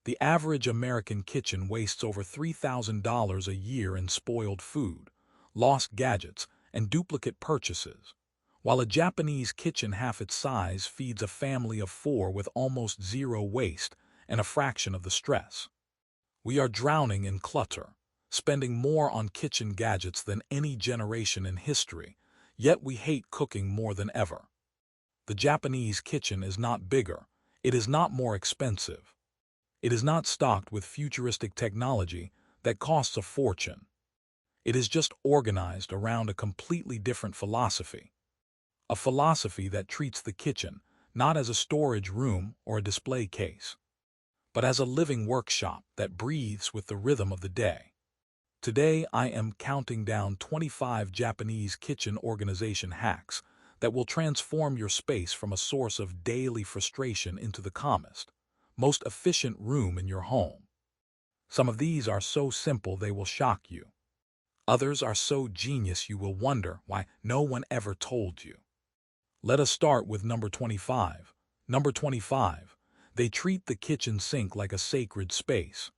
The average American kitchen wastes over $3,000 a year in spoiled food, lost gadgets, and duplicate purchases, while a Japanese kitchen half its size feeds a family of four with almost zero waste and a fraction of the stress. We are drowning in clutter, spending more on kitchen gadgets than any generation in history, yet we hate cooking more than ever. The Japanese kitchen is not bigger, it is not more expensive. It is not stocked with futuristic technology that costs a fortune. It is just organized around a completely different philosophy. A philosophy that treats the kitchen not as a storage room or a display case, but as a living workshop that breathes with the rhythm of the day. Today I am counting down 25 Japanese kitchen organization hacks that will transform your space from a source of daily frustration into the calmest, most efficient room in your home. Some of these are so simple they will shock you. Others are so genius you will wonder why no one ever told you. Let us start with number 25. Number 25. They treat the kitchen sink like a sacred space.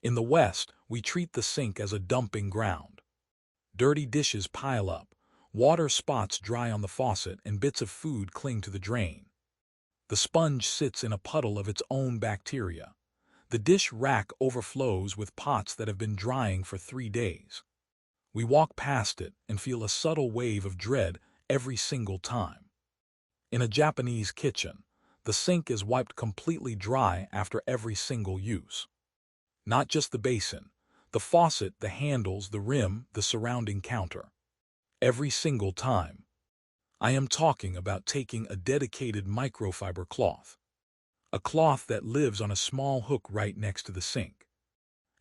In the West, we treat the sink as a dumping ground. Dirty dishes pile up, water spots dry on the faucet, and bits of food cling to the drain. The sponge sits in a puddle of its own bacteria. The dish rack overflows with pots that have been drying for 3 days. We walk past it and feel a subtle wave of dread every single time. In a Japanese kitchen, the sink is wiped completely dry after every single use. Not just the basin, the faucet, the handles, the rim, the surrounding counter. Every single time. I am talking about taking a dedicated microfiber cloth, a cloth that lives on a small hook right next to the sink,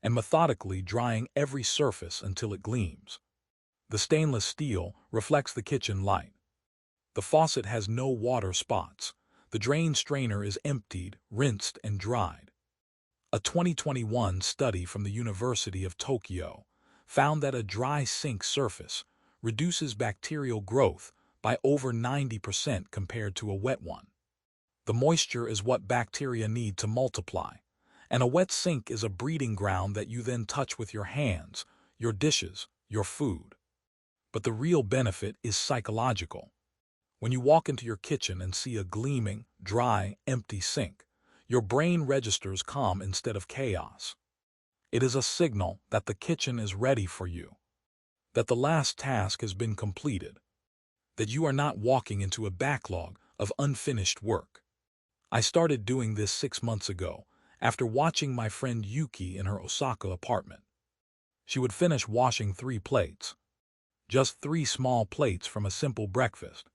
and methodically drying every surface until it gleams. The stainless steel reflects the kitchen light. The faucet has no water spots. The drain strainer is emptied, rinsed, and dried. A 2021 study from the University of Tokyo found that a dry sink surface reduces bacterial growth by over 90% compared to a wet one. The moisture is what bacteria need to multiply, and a wet sink is a breeding ground that you then touch with your hands, your dishes, your food. But the real benefit is psychological. When you walk into your kitchen and see a gleaming, dry, empty sink, your brain registers calm instead of chaos. It is a signal that the kitchen is ready for you, that the last task has been completed, that you are not walking into a backlog of unfinished work. I started doing this 6 months ago, after watching my friend Yuki in her Osaka apartment. She would finish washing 3 plates, just 3 small plates from a simple breakfast,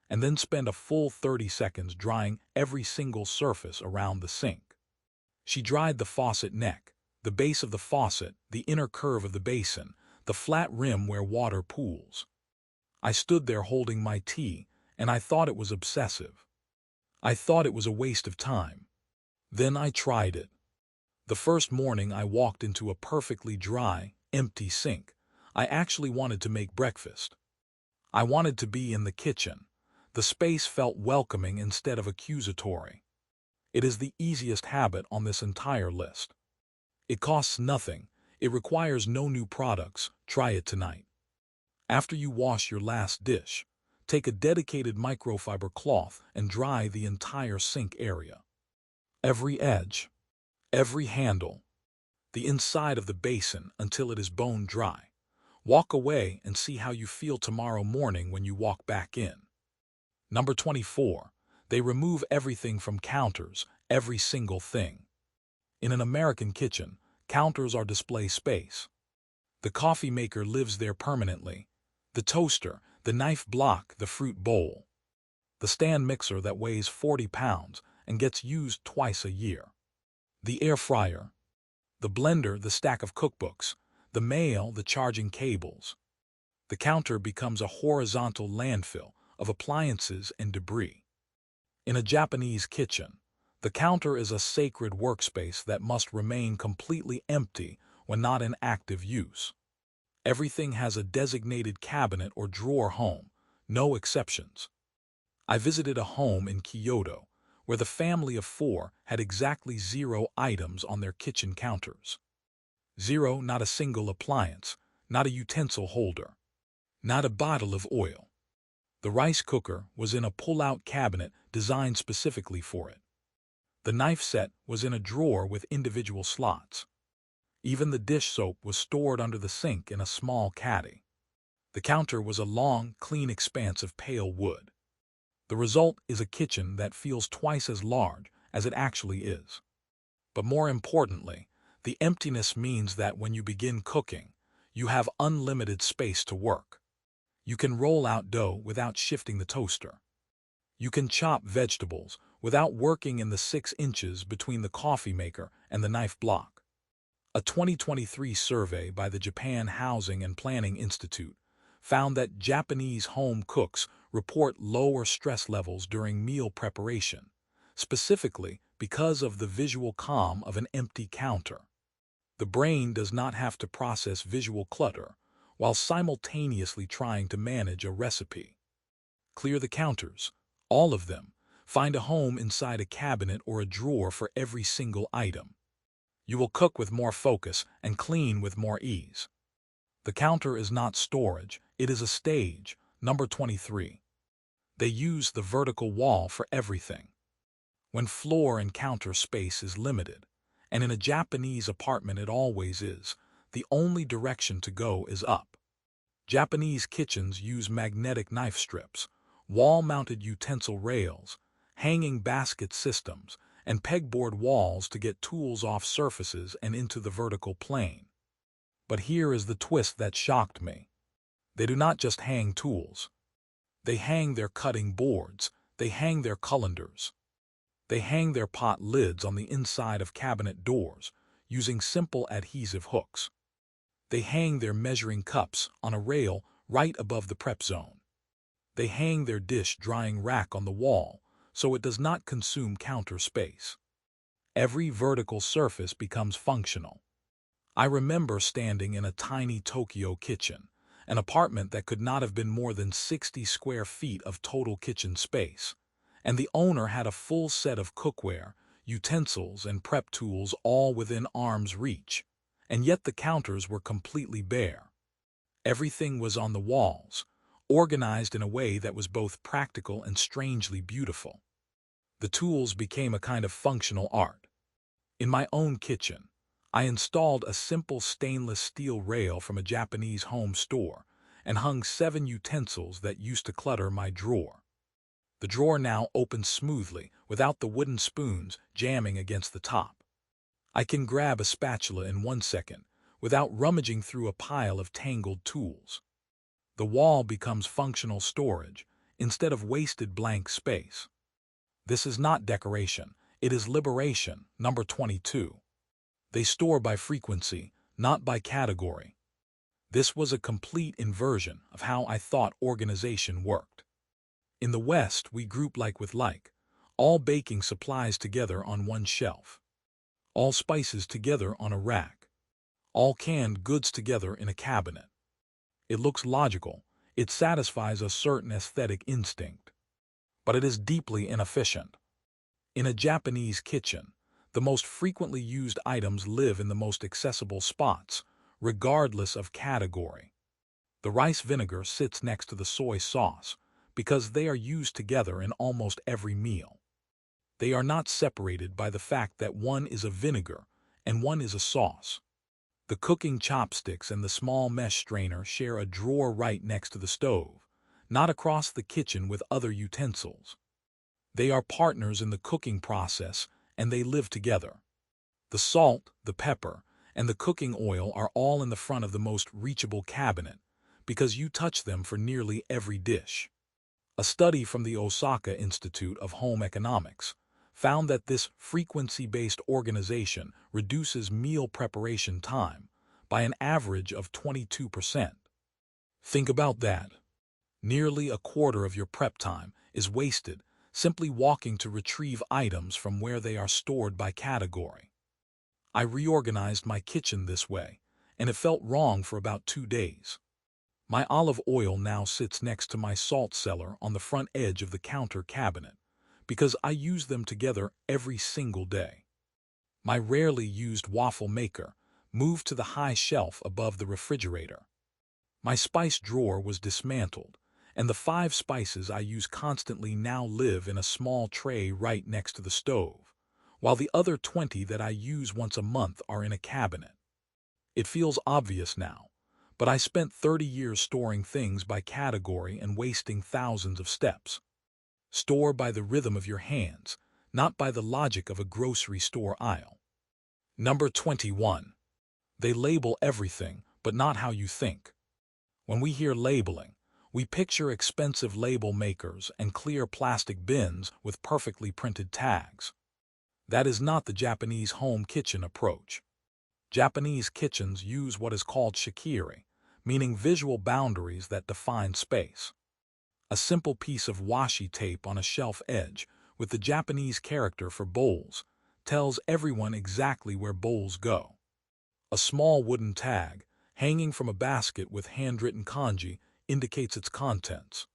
and then spend a full 30 seconds drying every single surface around the sink. She dried the faucet neck, the base of the faucet, the inner curve of the basin, the flat rim where water pools. I stood there holding my tea, and I thought it was obsessive. I thought it was a waste of time. Then I tried it. The first morning I walked into a perfectly dry, empty sink. I actually wanted to make breakfast. I wanted to be in the kitchen. The space felt welcoming instead of accusatory. It is the easiest habit on this entire list. It costs nothing. It requires no new products. Try it tonight. After you wash your last dish, take a dedicated microfiber cloth and dry the entire sink area. Every edge, every handle, the inside of the basin until it is bone dry. Walk away and see how you feel tomorrow morning when you walk back in. Number 24. They remove everything from counters, every single thing. In an American kitchen, counters are display space. The coffee maker lives there permanently. The toaster, the knife block, the fruit bowl. The stand mixer that weighs 40 pounds and gets used twice a year. The air fryer. The blender, the stack of cookbooks. The mail, the charging cables. The counter becomes a horizontal landfill of appliances and debris. In a Japanese kitchen, the counter is a sacred workspace that must remain completely empty when not in active use. Everything has a designated cabinet or drawer home, no exceptions. I visited a home in Kyoto where the family of four had exactly 0 items on their kitchen counters. 0, not a single appliance, not a utensil holder, not a bottle of oil. The rice cooker was in a pull-out cabinet designed specifically for it. The knife set was in a drawer with individual slots. Even the dish soap was stored under the sink in a small caddy. The counter was a long, clean expanse of pale wood. The result is a kitchen that feels twice as large as it actually is. But more importantly, the emptiness means that when you begin cooking, you have unlimited space to work. You can roll out dough without shifting the toaster. You can chop vegetables without working in the 6 inches between the coffee maker and the knife block. A 2023 survey by the Japan Housing and Planning Institute found that Japanese home cooks report lower stress levels during meal preparation, specifically because of the visual calm of an empty counter. The brain does not have to process visual clutter while simultaneously trying to manage a recipe. Clear the counters, all of them. Find a home inside a cabinet or a drawer for every single item. You will cook with more focus and clean with more ease. The counter is not storage, it is a stage. Number 23. They use the vertical wall for everything. When floor and counter space is limited, and in a Japanese apartment it always is, the only direction to go is up. Japanese kitchens use magnetic knife strips, wall-mounted utensil rails, hanging basket systems, and pegboard walls to get tools off surfaces and into the vertical plane. But here is the twist that shocked me. They do not just hang tools. They hang their cutting boards, they hang their colanders. They hang their pot lids on the inside of cabinet doors, using simple adhesive hooks. They hang their measuring cups on a rail right above the prep zone. They hang their dish drying rack on the wall, so it does not consume counter space. Every vertical surface becomes functional. I remember standing in a tiny Tokyo kitchen, an apartment that could not have been more than 60 square feet of total kitchen space, and the owner had a full set of cookware, utensils, and prep tools all within arm's reach, and yet the counters were completely bare. Everything was on the walls, organized in a way that was both practical and strangely beautiful. The tools became a kind of functional art. In my own kitchen, I installed a simple stainless steel rail from a Japanese home store and hung 7 utensils that used to clutter my drawer. The drawer now opens smoothly without the wooden spoons jamming against the top. I can grab a spatula in 1 second without rummaging through a pile of tangled tools. The wall becomes functional storage instead of wasted blank space. This is not decoration, it is liberation. Number 22. They store by frequency, not by category. This was a complete inversion of how I thought organization worked. In the West, we group like with like, all baking supplies together on one shelf, all spices together on a rack, all canned goods together in a cabinet. It looks logical, it satisfies a certain aesthetic instinct, but it is deeply inefficient. In a Japanese kitchen, the most frequently used items live in the most accessible spots, regardless of category. The rice vinegar sits next to the soy sauce because they are used together in almost every meal. They are not separated by the fact that one is a vinegar and one is a sauce. The cooking chopsticks and the small mesh strainer share a drawer right next to the stove, not across the kitchen with other utensils. They are partners in the cooking process, and they live together. The salt, the pepper, and the cooking oil are all in the front of the most reachable cabinet, because you touch them for nearly every dish. A study from the Osaka Institute of Home Economics found that this frequency-based organization reduces meal preparation time by an average of 22%. Think about that. Nearly a quarter of your prep time is wasted simply walking to retrieve items from where they are stored by category. I reorganized my kitchen this way, and it felt wrong for about 2 days. My olive oil now sits next to my salt cellar on the front edge of the counter cabinet, because I use them together every single day. My rarely used waffle maker moved to the high shelf above the refrigerator. My spice drawer was dismantled, and the 5 spices I use constantly now live in a small tray right next to the stove, while the other 20 that I use once a month are in a cabinet. It feels obvious now, but I spent 30 years storing things by category and wasting thousands of steps. Store by the rhythm of your hands, not by the logic of a grocery store aisle. Number 21. They label everything, but not how you think. When we hear labeling, we picture expensive label makers and clear plastic bins with perfectly printed tags. That is not the Japanese home kitchen approach. Japanese kitchens use what is called shikiri, meaning visual boundaries that define space. A simple piece of washi tape on a shelf edge with the Japanese character for bowls tells everyone exactly where bowls go. A small wooden tag, hanging from a basket with handwritten kanji, indicates its contents.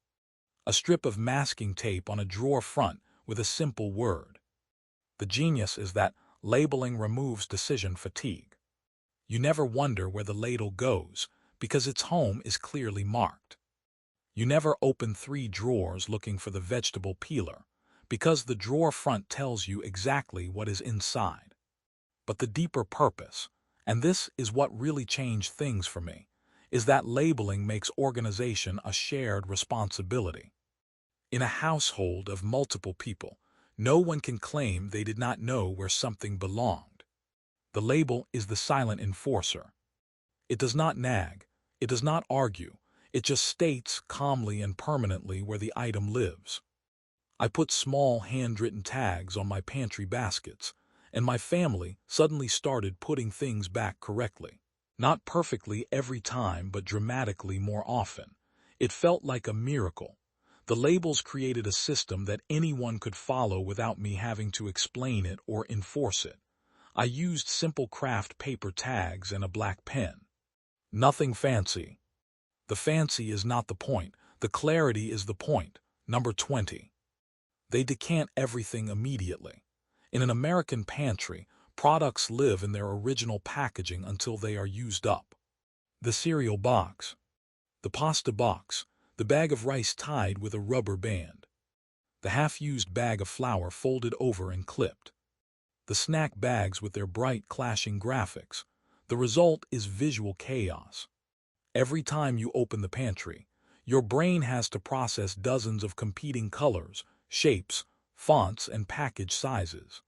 A strip of masking tape on a drawer front with a simple word. The genius is that labeling removes decision fatigue. You never wonder where the ladle goes because its home is clearly marked. You never open 3 drawers looking for the vegetable peeler because the drawer front tells you exactly what is inside. But the deeper purpose, and this is what really changed things for me, is that labeling makes organization a shared responsibility. In a household of multiple people, no one can claim they did not know where something belonged. The label is the silent enforcer. It does not nag, it does not argue, it just states calmly and permanently where the item lives. I put small handwritten tags on my pantry baskets, and my family suddenly started putting things back correctly. Not perfectly every time, but dramatically more often. It felt like a miracle. The labels created a system that anyone could follow without me having to explain it or enforce it. I used simple craft paper tags and a black pen. Nothing fancy. The fancy is not the point. The clarity is the point. Number 20. They decant everything immediately. In an American pantry, products live in their original packaging until they are used up. The cereal box, the pasta box, the bag of rice tied with a rubber band, the half-used bag of flour folded over and clipped, the snack bags with their bright clashing graphics. The result is visual chaos. Every time you open the pantry, your brain has to process dozens of competing colors, shapes, fonts, and package sizes.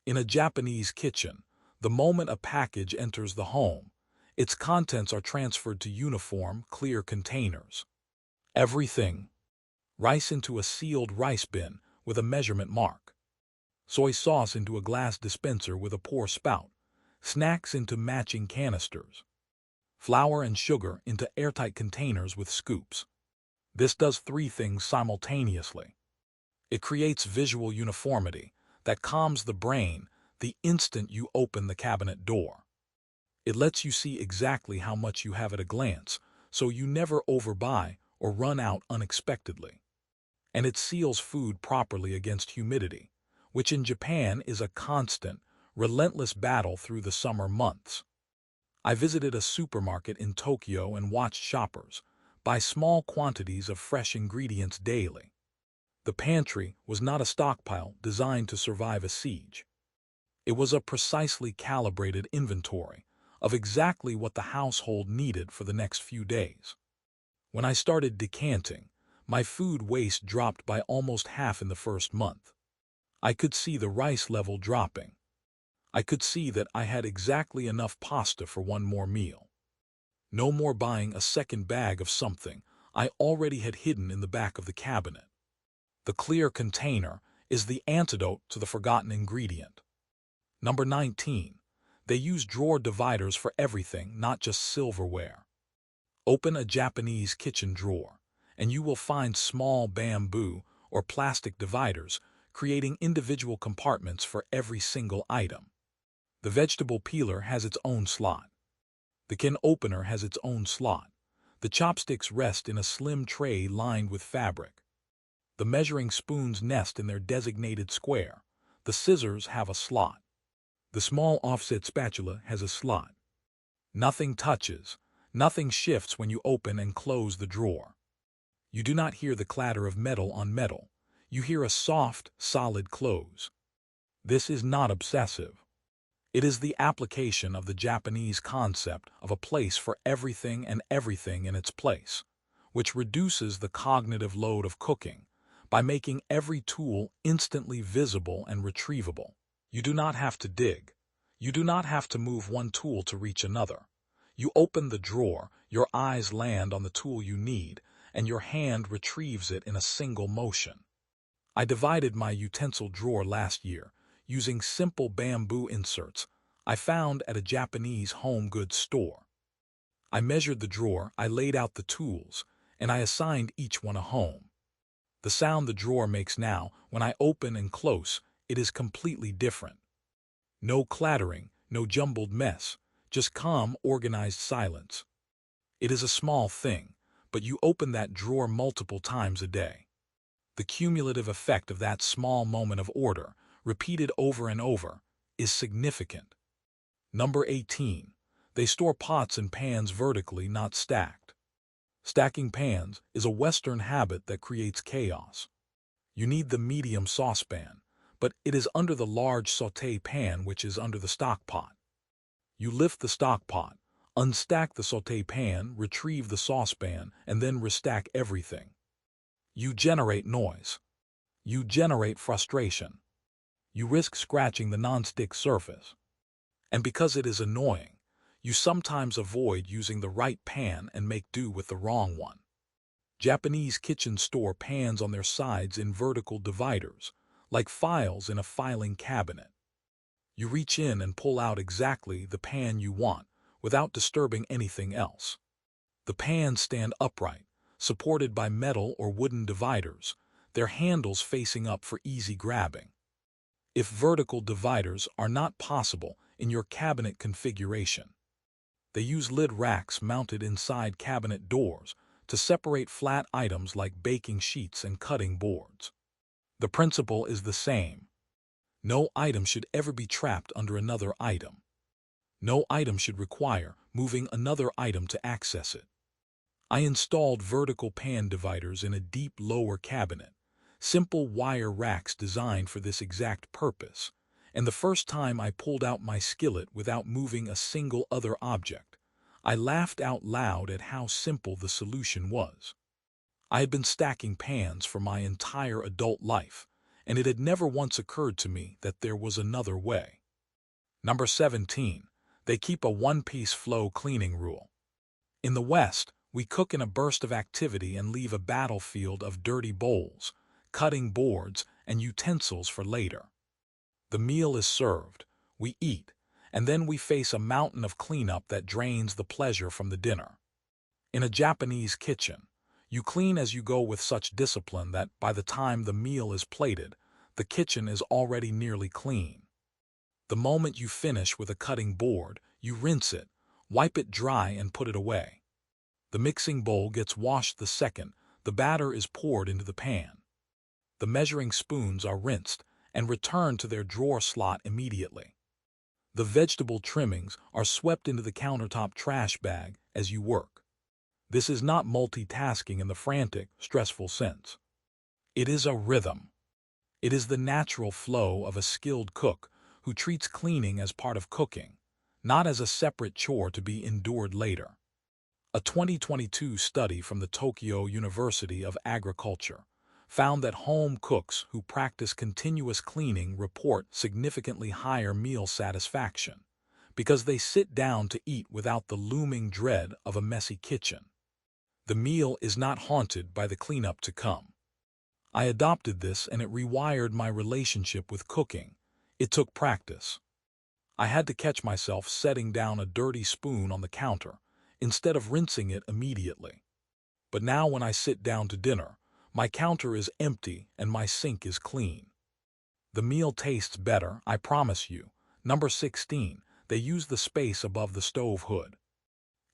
In a Japanese kitchen, the moment a package enters the home, its contents are transferred to uniform, clear containers. Everything. Rice into a sealed rice bin with a measurement mark. Soy sauce into a glass dispenser with a pour spout. Snacks into matching canisters. Flour and sugar into airtight containers with scoops. This does 3 things simultaneously. It creates visual uniformity that calms the brain the instant you open the cabinet door. It lets you see exactly how much you have at a glance, so you never overbuy or run out unexpectedly. And it seals food properly against humidity, which in Japan is a constant, relentless battle through the summer months. I visited a supermarket in Tokyo and watched shoppers buy small quantities of fresh ingredients daily. The pantry was not a stockpile designed to survive a siege. It was a precisely calibrated inventory of exactly what the household needed for the next few days. When I started decanting, my food waste dropped by almost half in the first month. I could see the rice level dropping. I could see that I had exactly enough pasta for one more meal. No more buying a second bag of something I already had hidden in the back of the cabinet. The clear container is the antidote to the forgotten ingredient. Number 19. They use drawer dividers for everything, not just silverware. Open a Japanese kitchen drawer, and you will find small bamboo or plastic dividers creating individual compartments for every single item. The vegetable peeler has its own slot. The can opener has its own slot. The chopsticks rest in a slim tray lined with fabric. The measuring spoons nest in their designated square. The scissors have a slot. The small offset spatula has a slot. Nothing touches, nothing shifts when you open and close the drawer. You do not hear the clatter of metal on metal. You hear a soft, solid close. This is not obsessive. It is the application of the Japanese concept of a place for everything and everything in its place, which reduces the cognitive load of cooking by making every tool instantly visible and retrievable. You do not have to dig. You do not have to move one tool to reach another. You open the drawer, your eyes land on the tool you need, and your hand retrieves it in a single motion. I divided my utensil drawer last year using simple bamboo inserts I found at a Japanese home goods store. I measured the drawer, I laid out the tools, and I assigned each one a home. The sound the drawer makes now, when I open and close, it is completely different. No clattering, no jumbled mess, just calm, organized silence. It is a small thing, but you open that drawer multiple times a day. The cumulative effect of that small moment of order, repeated over and over, is significant. Number 18. They store pots and pans vertically, not stacked. Stacking pans is a Western habit that creates chaos. You need the medium saucepan, but it is under the large sauté pan which is under the stock pot. You lift the stock pot, unstack the sauté pan, retrieve the saucepan, and then restack everything. You generate noise. You generate frustration. You risk scratching the nonstick surface. And because it is annoying, you sometimes avoid using the right pan and make do with the wrong one. Japanese kitchens store pans on their sides in vertical dividers, like files in a filing cabinet. You reach in and pull out exactly the pan you want without disturbing anything else. The pans stand upright, supported by metal or wooden dividers, their handles facing up for easy grabbing. If vertical dividers are not possible in your cabinet configuration, they use lid racks mounted inside cabinet doors to separate flat items like baking sheets and cutting boards. The principle is the same. No item should ever be trapped under another item. No item should require moving another item to access it. I installed vertical pan dividers in a deep lower cabinet, simple wire racks designed for this exact purpose, and the first time I pulled out my skillet without moving a single other object, I laughed out loud at how simple the solution was. I had been stacking pans for my entire adult life, and it had never once occurred to me that there was another way. Number 17. They keep a one-piece flow cleaning rule. In the West, we cook in a burst of activity and leave a battlefield of dirty bowls, cutting boards, and utensils for later. The meal is served, we eat, and then we face a mountain of cleanup that drains the pleasure from the dinner. In a Japanese kitchen, you clean as you go with such discipline that by the time the meal is plated, the kitchen is already nearly clean. The moment you finish with a cutting board, you rinse it, wipe it dry, and put it away. The mixing bowl gets washed the second the batter is poured into the pan. The measuring spoons are rinsed and returned to their drawer slot immediately. The vegetable trimmings are swept into the countertop trash bag as you work. This is not multitasking in the frantic, stressful sense. It is a rhythm. It is the natural flow of a skilled cook who treats cleaning as part of cooking, not as a separate chore to be endured later. A 2022 study from the Tokyo University of Agriculture found that home cooks who practice continuous cleaning report significantly higher meal satisfaction because they sit down to eat without the looming dread of a messy kitchen. The meal is not haunted by the cleanup to come. I adopted this and it rewired my relationship with cooking. It took practice. I had to catch myself setting down a dirty spoon on the counter instead of rinsing it immediately. But now when I sit down to dinner, my counter is empty and my sink is clean. The meal tastes better, I promise you. Number 16. They use the space above the stove hood.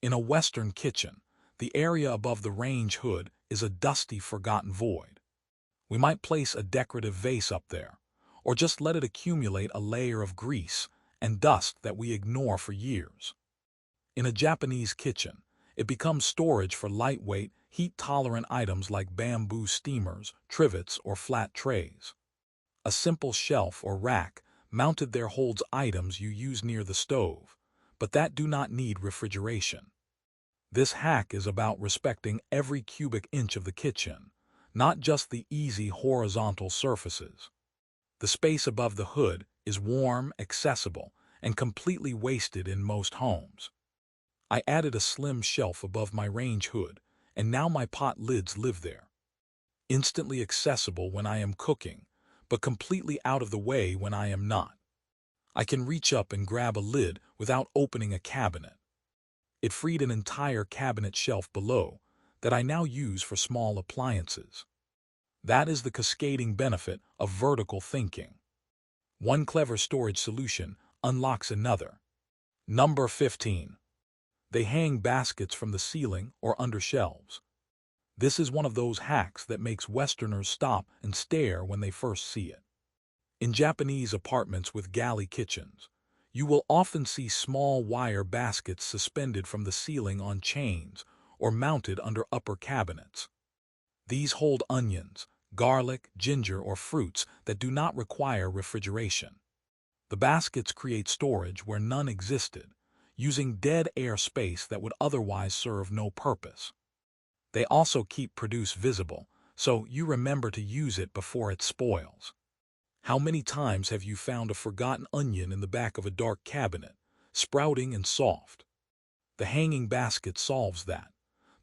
In a Western kitchen, the area above the range hood is a dusty, forgotten void. We might place a decorative vase up there, or just let it accumulate a layer of grease and dust that we ignore for years. In a Japanese kitchen, it becomes storage for lightweight, heat-tolerant items like bamboo steamers, trivets, or flat trays. A simple shelf or rack mounted there holds items you use near the stove, but that do not need refrigeration. This hack is about respecting every cubic inch of the kitchen, not just the easy horizontal surfaces. The space above the hood is warm, accessible, and completely wasted in most homes. I added a slim shelf above my range hood, and now my pot lids live there. Instantly accessible when I am cooking, but completely out of the way when I am not. I can reach up and grab a lid without opening a cabinet. It freed an entire cabinet shelf below that I now use for small appliances. That is the cascading benefit of vertical thinking. One clever storage solution unlocks another. Number 15. They hang baskets from the ceiling or under shelves. This is one of those hacks that makes Westerners stop and stare when they first see it. In Japanese apartments with galley kitchens, you will often see small wire baskets suspended from the ceiling on chains or mounted under upper cabinets. These hold onions, garlic, ginger, or fruits that do not require refrigeration. The baskets create storage where none existed, using dead air space that would otherwise serve no purpose. They also keep produce visible, so you remember to use it before it spoils. How many times have you found a forgotten onion in the back of a dark cabinet, sprouting and soft? The hanging basket solves that.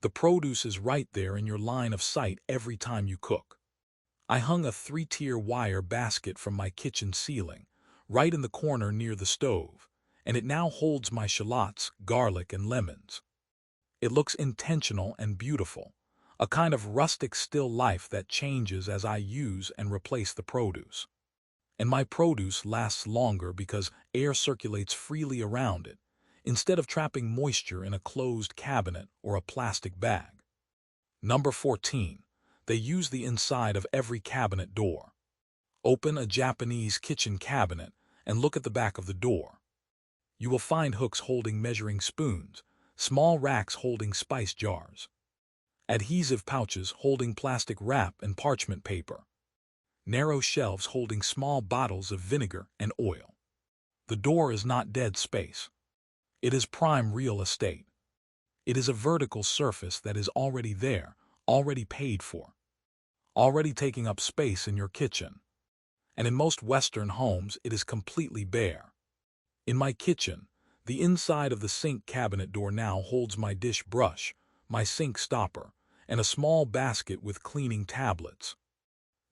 The produce is right there in your line of sight every time you cook. I hung a 3-tier wire basket from my kitchen ceiling, right in the corner near the stove, and it now holds my shallots, garlic, and lemons. It looks intentional and beautiful, a kind of rustic still life that changes as I use and replace the produce. And my produce lasts longer because air circulates freely around it, instead of trapping moisture in a closed cabinet or a plastic bag. Number 14. They use the inside of every cabinet door. Open a Japanese kitchen cabinet and look at the back of the door. You will find hooks holding measuring spoons, small racks holding spice jars, adhesive pouches holding plastic wrap and parchment paper, narrow shelves holding small bottles of vinegar and oil. The door is not dead space. It is prime real estate. It is a vertical surface that is already there, already paid for, already taking up space in your kitchen. And in most Western homes, it is completely bare. In my kitchen, the inside of the sink cabinet door now holds my dish brush, my sink stopper, and a small basket with cleaning tablets.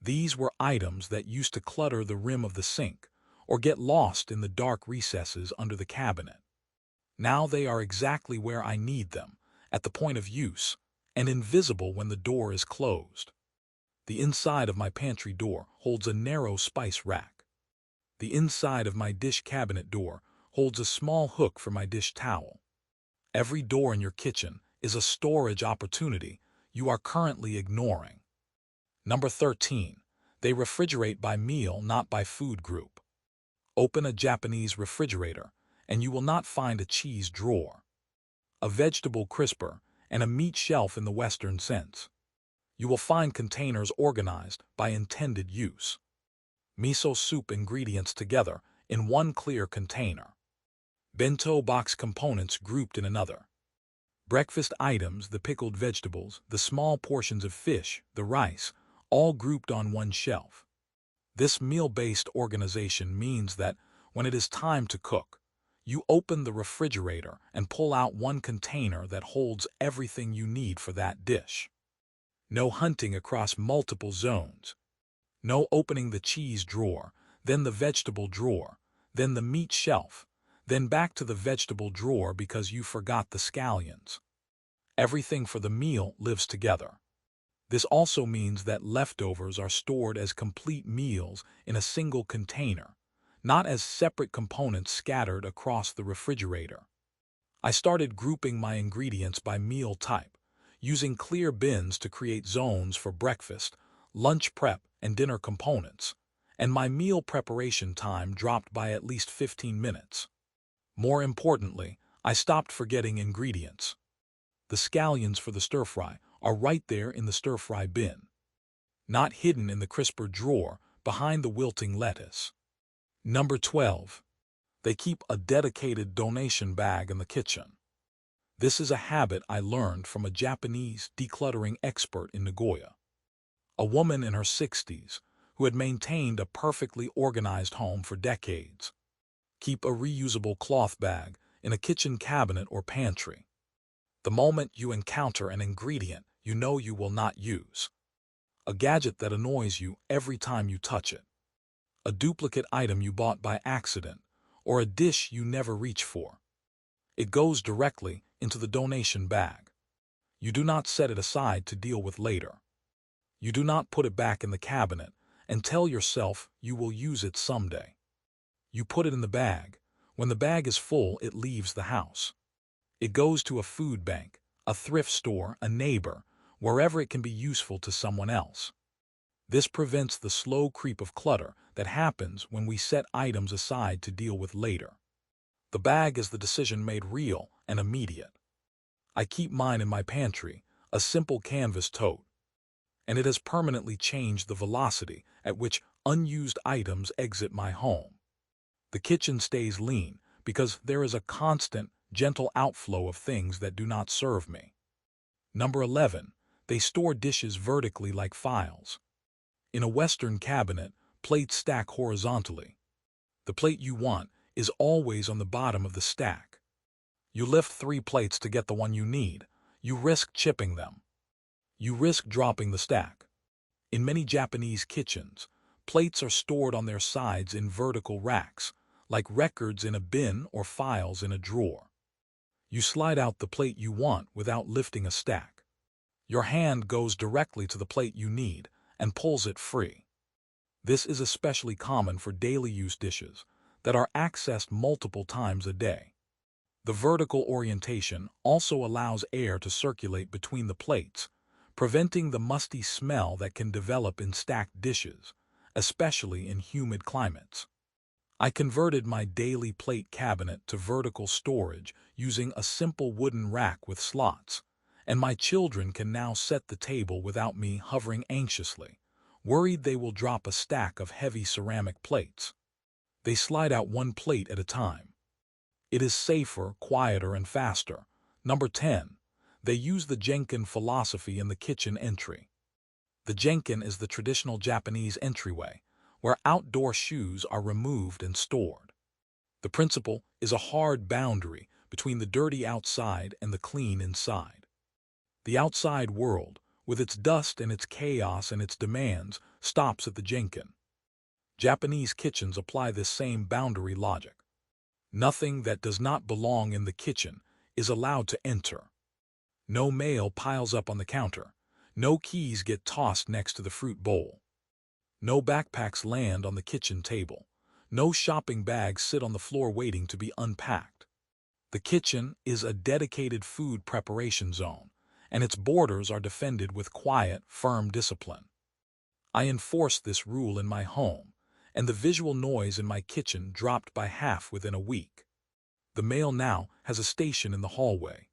These were items that used to clutter the rim of the sink or get lost in the dark recesses under the cabinet. Now they are exactly where I need them, at the point of use, and invisible when the door is closed. The inside of my pantry door holds a narrow spice rack. The inside of my dish cabinet door holds a small hook for my dish towel. Every door in your kitchen is a storage opportunity you are currently ignoring. Number 13. They refrigerate by meal, not by food group. Open a Japanese refrigerator, and you will not find a cheese drawer, a vegetable crisper, and a meat shelf in the Western sense. You will find containers organized by intended use. Miso soup ingredients together in one clear container. Bento box components grouped in another. Breakfast items, the pickled vegetables, the small portions of fish, the rice, all grouped on one shelf. This meal-based organization means that when it is time to cook, you open the refrigerator and pull out one container that holds everything you need for that dish. No hunting across multiple zones. No opening the cheese drawer, then the vegetable drawer, then the meat shelf, then back to the vegetable drawer because you forgot the scallions. Everything for the meal lives together. This also means that leftovers are stored as complete meals in a single container, not as separate components scattered across the refrigerator. I started grouping my ingredients by meal type, using clear bins to create zones for breakfast, lunch prep, and dinner components, and my meal preparation time dropped by at least 15 minutes. More importantly, I stopped forgetting ingredients. The scallions for the stir-fry are right there in the stir-fry bin, not hidden in the crisper drawer behind the wilting lettuce. Number 12. They keep a dedicated donation bag in the kitchen. This is a habit I learned from a Japanese decluttering expert in Nagoya, a woman in her 60s who had maintained a perfectly organized home for decades. Keep a reusable cloth bag in a kitchen cabinet or pantry. The moment you encounter an ingredient you know you will not use, a gadget that annoys you every time you touch it, a duplicate item you bought by accident, or a dish you never reach for, it goes directly into the donation bag. You do not set it aside to deal with later. You do not put it back in the cabinet and tell yourself you will use it someday. You put it in the bag. When the bag is full, it leaves the house. It goes to a food bank, a thrift store, a neighbor, wherever it can be useful to someone else. This prevents the slow creep of clutter that happens when we set items aside to deal with later. The bag is the decision made real and immediate. I keep mine in my pantry, a simple canvas tote, and it has permanently changed the velocity at which unused items exit my home. The kitchen stays lean because there is a constant, gentle outflow of things that do not serve me. Number 11. They store dishes vertically like files. In a Western cabinet, plates stack horizontally. The plate you want is always on the bottom of the stack. You lift 3 plates to get the one you need. You risk chipping them. You risk dropping the stack. In many Japanese kitchens, plates are stored on their sides in vertical racks, like records in a bin or files in a drawer. You slide out the plate you want without lifting a stack. Your hand goes directly to the plate you need and pulls it free. This is especially common for daily use dishes that are accessed multiple times a day. The vertical orientation also allows air to circulate between the plates, preventing the musty smell that can develop in stacked dishes, especially in humid climates. I converted my daily plate cabinet to vertical storage using a simple wooden rack with slots, and my children can now set the table without me hovering anxiously, worried they will drop a stack of heavy ceramic plates. They slide out 1 plate at a time. It is safer, quieter, and faster. Number 10. They use the Jenkin philosophy in the kitchen entry. The Jenkin is the traditional Japanese entryway, where outdoor shoes are removed and stored. The principle is a hard boundary between the dirty outside and the clean inside. The outside world, with its dust and its chaos and its demands, stops at the Jenkin. Japanese kitchens apply this same boundary logic. Nothing that does not belong in the kitchen is allowed to enter. No mail piles up on the counter. No keys get tossed next to the fruit bowl. No backpacks land on the kitchen table. No shopping bags sit on the floor waiting to be unpacked. The kitchen is a dedicated food preparation zone, and its borders are defended with quiet, firm discipline. I enforced this rule in my home, and the visual noise in my kitchen dropped by half within a week. The mail now has a station in the hallway.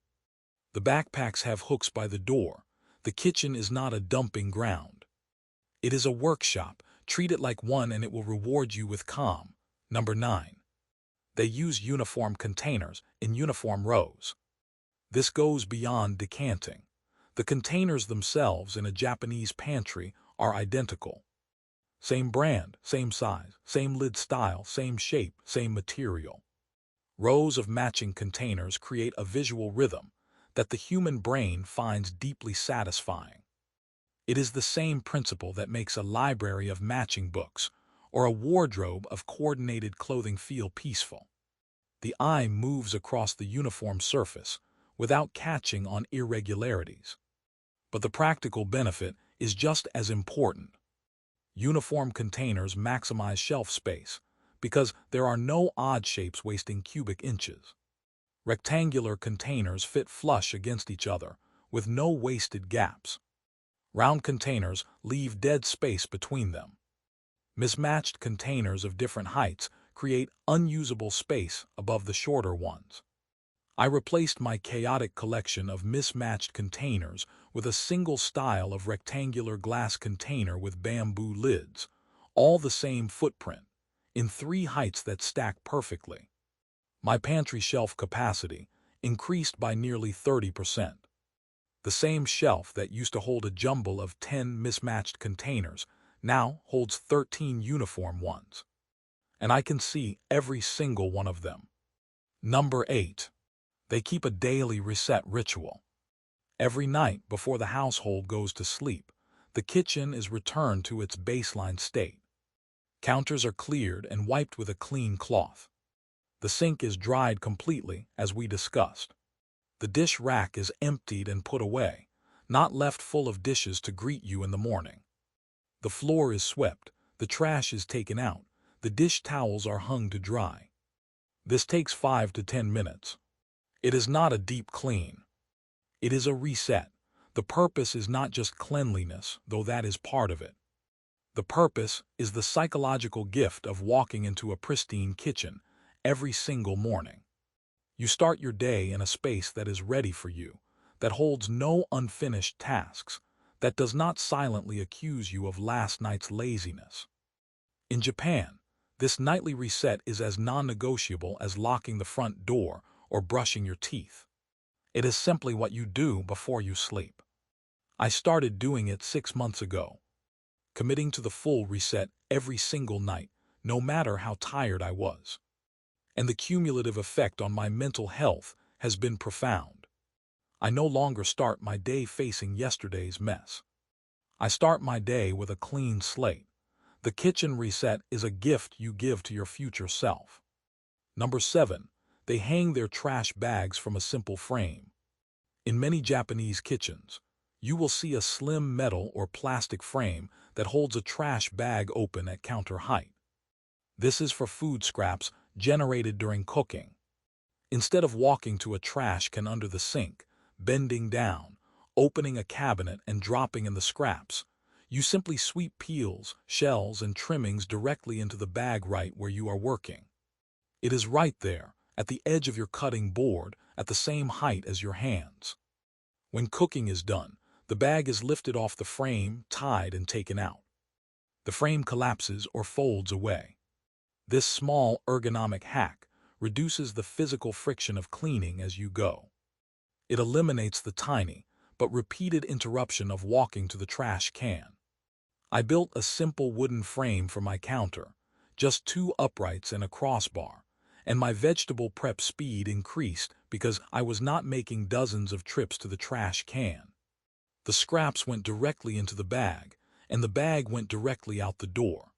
The backpacks have hooks by the door. The kitchen is not a dumping ground. It is a workshop. Treat it like one and it will reward you with calm. Number 9. They use uniform containers in uniform rows. This goes beyond decanting. The containers themselves in a Japanese pantry are identical. Same brand, same size, same lid style, same shape, same material. Rows of matching containers create a visual rhythm that the human brain finds deeply satisfying. It is the same principle that makes a library of matching books or a wardrobe of coordinated clothing feel peaceful. The eye moves across the uniform surface without catching on irregularities. But the practical benefit is just as important. Uniform containers maximize shelf space because there are no odd shapes wasting cubic inches. Rectangular containers fit flush against each other with no wasted gaps. Round containers leave dead space between them. Mismatched containers of different heights create unusable space above the shorter ones. I replaced my chaotic collection of mismatched containers with a single style of rectangular glass container with bamboo lids, all the same footprint, in 3 heights that stack perfectly. My pantry shelf capacity increased by nearly 30%. The same shelf that used to hold a jumble of 10 mismatched containers now holds 13 uniform ones. And I can see every single one of them. Number 8. They keep a daily reset ritual. Every night before the household goes to sleep, the kitchen is returned to its baseline state. Counters are cleared and wiped with a clean cloth. The sink is dried completely, as we discussed. The dish rack is emptied and put away, not left full of dishes to greet you in the morning. The floor is swept, the trash is taken out, the dish towels are hung to dry. This takes 5 to 10 minutes. It is not a deep clean. It is a reset. The purpose is not just cleanliness, though that is part of it. The purpose is the psychological gift of walking into a pristine kitchen every single morning. You start your day in a space that is ready for you, that holds no unfinished tasks, that does not silently accuse you of last night's laziness. In Japan, this nightly reset is as non-negotiable as locking the front door or brushing your teeth. It is simply what you do before you sleep. I started doing it 6 months ago, committing to the full reset every single night, no matter how tired I was. And the cumulative effect on my mental health has been profound. I no longer start my day facing yesterday's mess. I start my day with a clean slate. The kitchen reset is a gift you give to your future self. Number 7. They hang their trash bags from a simple frame. In many Japanese kitchens, you will see a slim metal or plastic frame that holds a trash bag open at counter height. This is for food scraps generated during cooking. Instead of walking to a trash can under the sink, bending down, opening a cabinet and dropping in the scraps, you simply sweep peels, shells, and trimmings directly into the bag right where you are working. It is right there, at the edge of your cutting board, at the same height as your hands. When cooking is done, the bag is lifted off the frame, tied, and taken out. The frame collapses or folds away. This small ergonomic hack reduces the physical friction of cleaning as you go. It eliminates the tiny but repeated interruption of walking to the trash can. I built a simple wooden frame for my counter, just 2 uprights and a crossbar, and my vegetable prep speed increased because I was not making dozens of trips to the trash can. The scraps went directly into the bag, and the bag went directly out the door.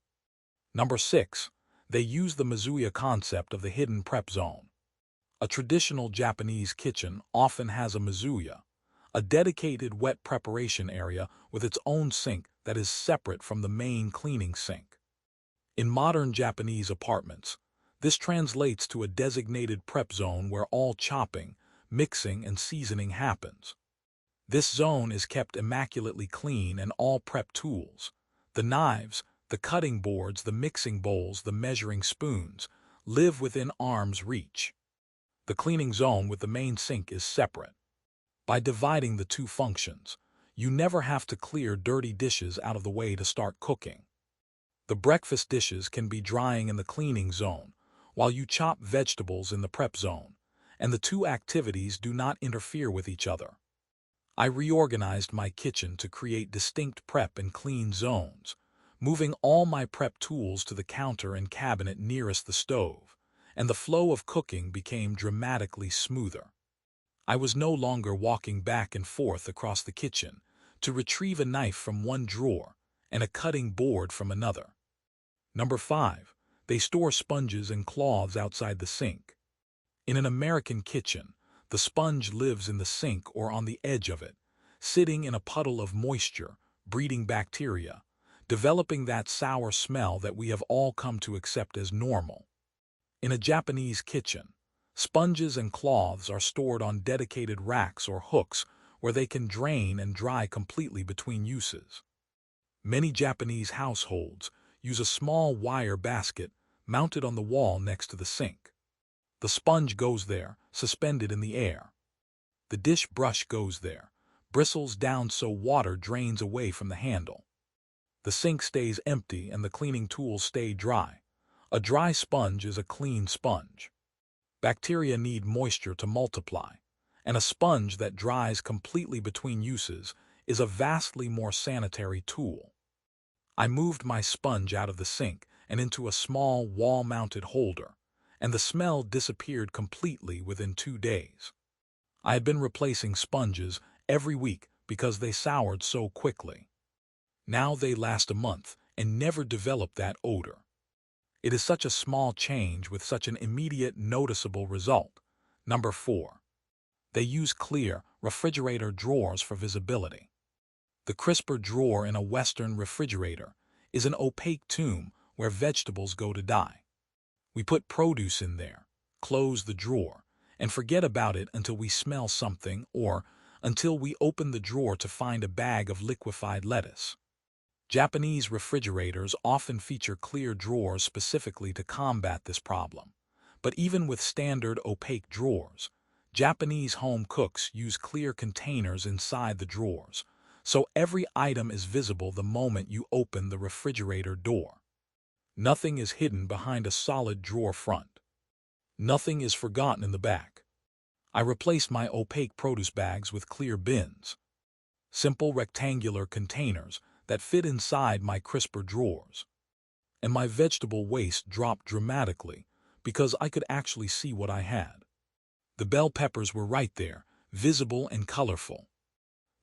Number 6. They use the Mizuya concept of the hidden prep zone. A traditional Japanese kitchen often has a Mizuya, a dedicated wet preparation area with its own sink that is separate from the main cleaning sink. In modern Japanese apartments, this translates to a designated prep zone where all chopping, mixing, and seasoning happens. This zone is kept immaculately clean, and all prep tools, the knives, the cutting boards, the mixing bowls, the measuring spoons, live within arm's reach. The cleaning zone with the main sink is separate. By dividing the 2 functions, you never have to clear dirty dishes out of the way to start cooking. The breakfast dishes can be drying in the cleaning zone, while you chop vegetables in the prep zone, and the 2 activities do not interfere with each other. I reorganized my kitchen to create distinct prep and clean zones, moving all my prep tools to the counter and cabinet nearest the stove, and the flow of cooking became dramatically smoother. I was no longer walking back and forth across the kitchen to retrieve a knife from one drawer and a cutting board from another. Number 5. They store sponges and cloths outside the sink. In an American kitchen, the sponge lives in the sink or on the edge of it, sitting in a puddle of moisture, breeding bacteria, developing that sour smell that we have all come to accept as normal. In a Japanese kitchen, sponges and cloths are stored on dedicated racks or hooks where they can drain and dry completely between uses. Many Japanese households use a small wire basket mounted on the wall next to the sink. The sponge goes there, suspended in the air. The dish brush goes there, bristles down so water drains away from the handle. The sink stays empty and the cleaning tools stay dry. A dry sponge is a clean sponge. Bacteria need moisture to multiply, and a sponge that dries completely between uses is a vastly more sanitary tool. I moved my sponge out of the sink and into a small wall-mounted holder, and the smell disappeared completely within 2 days. I had been replacing sponges every week because they soured so quickly. Now they last a month and never develop that odor. It is such a small change with such an immediate, noticeable result. Number 4. They use clear refrigerator drawers for visibility. The crisper drawer in a Western refrigerator is an opaque tomb where vegetables go to die. We put produce in there, close the drawer, and forget about it until we smell something or until we open the drawer to find a bag of liquefied lettuce. Japanese refrigerators often feature clear drawers specifically to combat this problem. But even with standard opaque drawers, Japanese home cooks use clear containers inside the drawers, so every item is visible the moment you open the refrigerator door. Nothing is hidden behind a solid drawer front. Nothing is forgotten in the back. I replaced my opaque produce bags with clear bins. Simple rectangular containers that fit inside my crisper drawers. And my vegetable waste dropped dramatically because I could actually see what I had. The bell peppers were right there, visible and colorful.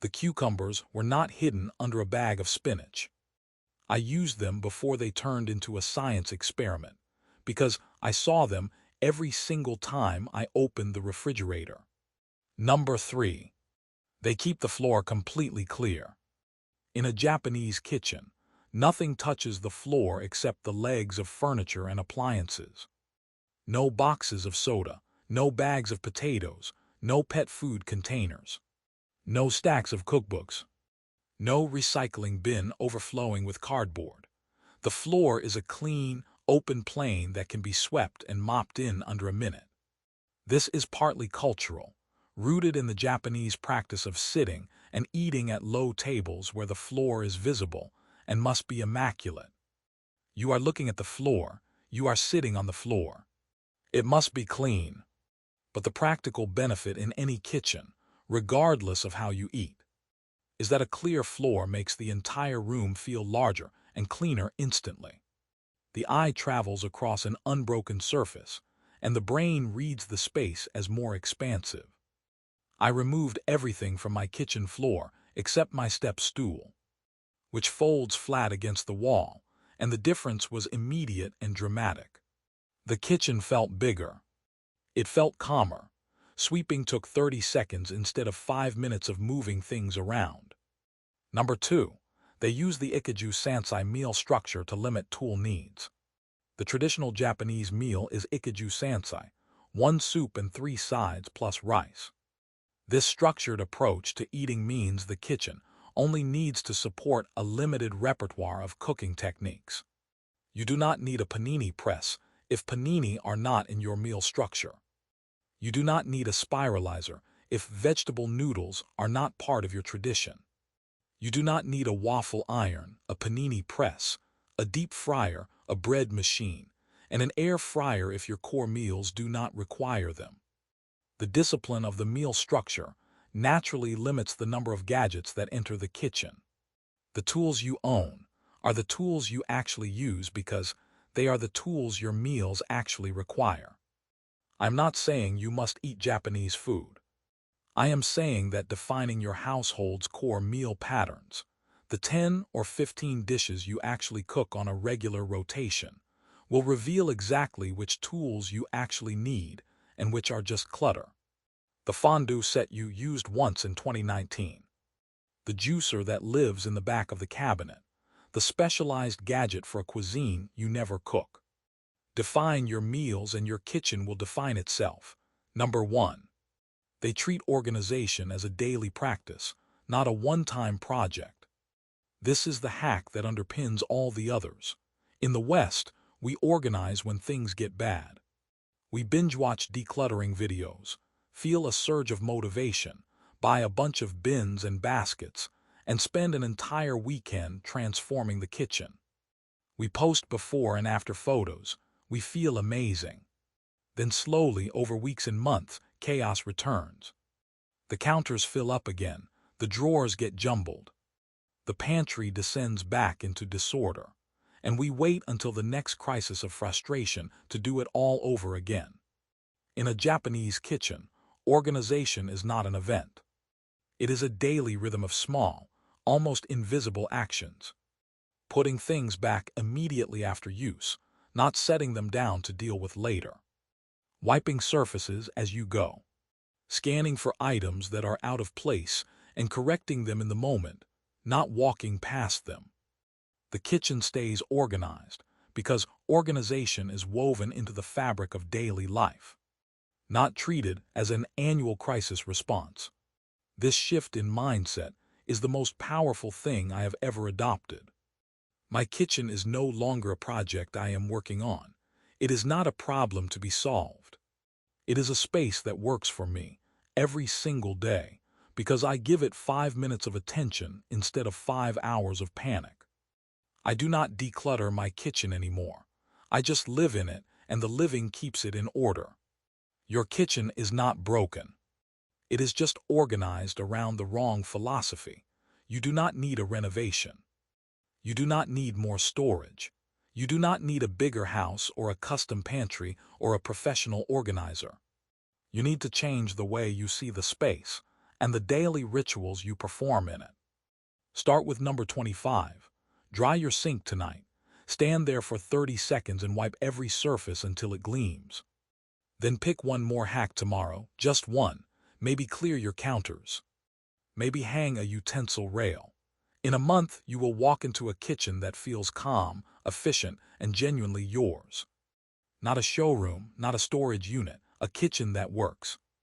The cucumbers were not hidden under a bag of spinach. I used them before they turned into a science experiment, because I saw them every single time I opened the refrigerator. Number 3. They keep the floor completely clear. In a Japanese kitchen, nothing touches the floor except the legs of furniture and appliances. No boxes of soda, no bags of potatoes, no pet food containers, no stacks of cookbooks, no recycling bin overflowing with cardboard. The floor is a clean, open plane that can be swept and mopped in under a minute. This is partly cultural, rooted in the Japanese practice of sitting and eating at low tables where the floor is visible and must be immaculate. You are looking at the floor, you are sitting on the floor. It must be clean. But the practical benefit in any kitchen, regardless of how you eat, is that a clear floor makes the entire room feel larger and cleaner instantly. The eye travels across an unbroken surface, and the brain reads the space as more expansive. I removed everything from my kitchen floor except my step stool, which folds flat against the wall, and the difference was immediate and dramatic. The kitchen felt bigger. It felt calmer. Sweeping took 30 seconds instead of 5 minutes of moving things around. Number 2. They use the Ikiju Sansai meal structure to limit tool needs. The traditional Japanese meal is Ikiju Sansai, 1 soup and 3 sides plus rice. This structured approach to eating means the kitchen only needs to support a limited repertoire of cooking techniques. You do not need a panini press if panini are not in your meal structure. You do not need a spiralizer if vegetable noodles are not part of your tradition. You do not need a waffle iron, a panini press, a deep fryer, a bread machine, and an air fryer if your core meals do not require them. The discipline of the meal structure naturally limits the number of gadgets that enter the kitchen. The tools you own are the tools you actually use because they are the tools your meals actually require. I'm not saying you must eat Japanese food. I am saying that defining your household's core meal patterns, the 10 or 15 dishes you actually cook on a regular rotation, will reveal exactly which tools you actually need and which are just clutter. The fondue set you used once in 2019. The juicer that lives in the back of the cabinet. The specialized gadget for a cuisine you never cook. Define your meals and your kitchen will define itself. Number 1. They treat organization as a daily practice, not a one-time project. This is the hack that underpins all the others. In the West, we organize when things get bad. We binge-watch decluttering videos, feel a surge of motivation, buy a bunch of bins and baskets, and spend an entire weekend transforming the kitchen. We post before and after photos. We feel amazing. Then slowly, over weeks and months, chaos returns. The counters fill up again, the drawers get jumbled. The pantry descends back into disorder, and we wait until the next crisis of frustration to do it all over again. In a Japanese kitchen, organization is not an event. It is a daily rhythm of small, almost invisible actions. Putting things back immediately after use, not setting them down to deal with later. Wiping surfaces as you go. Scanning for items that are out of place and correcting them in the moment, not walking past them. The kitchen stays organized because organization is woven into the fabric of daily life, not treated as an annual crisis response. This shift in mindset is the most powerful thing I have ever adopted. My kitchen is no longer a project I am working on. It is not a problem to be solved. It is a space that works for me every single day because I give it 5 minutes of attention instead of 5 hours of panic. I do not declutter my kitchen anymore. I just live in it, and the living keeps it in order. Your kitchen is not broken. It is just organized around the wrong philosophy. You do not need a renovation. You do not need more storage. You do not need a bigger house or a custom pantry or a professional organizer. You need to change the way you see the space and the daily rituals you perform in it. Start with number 25. Dry your sink tonight. Stand there for 30 seconds and wipe every surface until it gleams. Then pick one more hack tomorrow, just one. Maybe clear your counters. Maybe hang a utensil rail. In a month, you will walk into a kitchen that feels calm, efficient, and genuinely yours. Not a showroom, not a storage unit, a kitchen that works.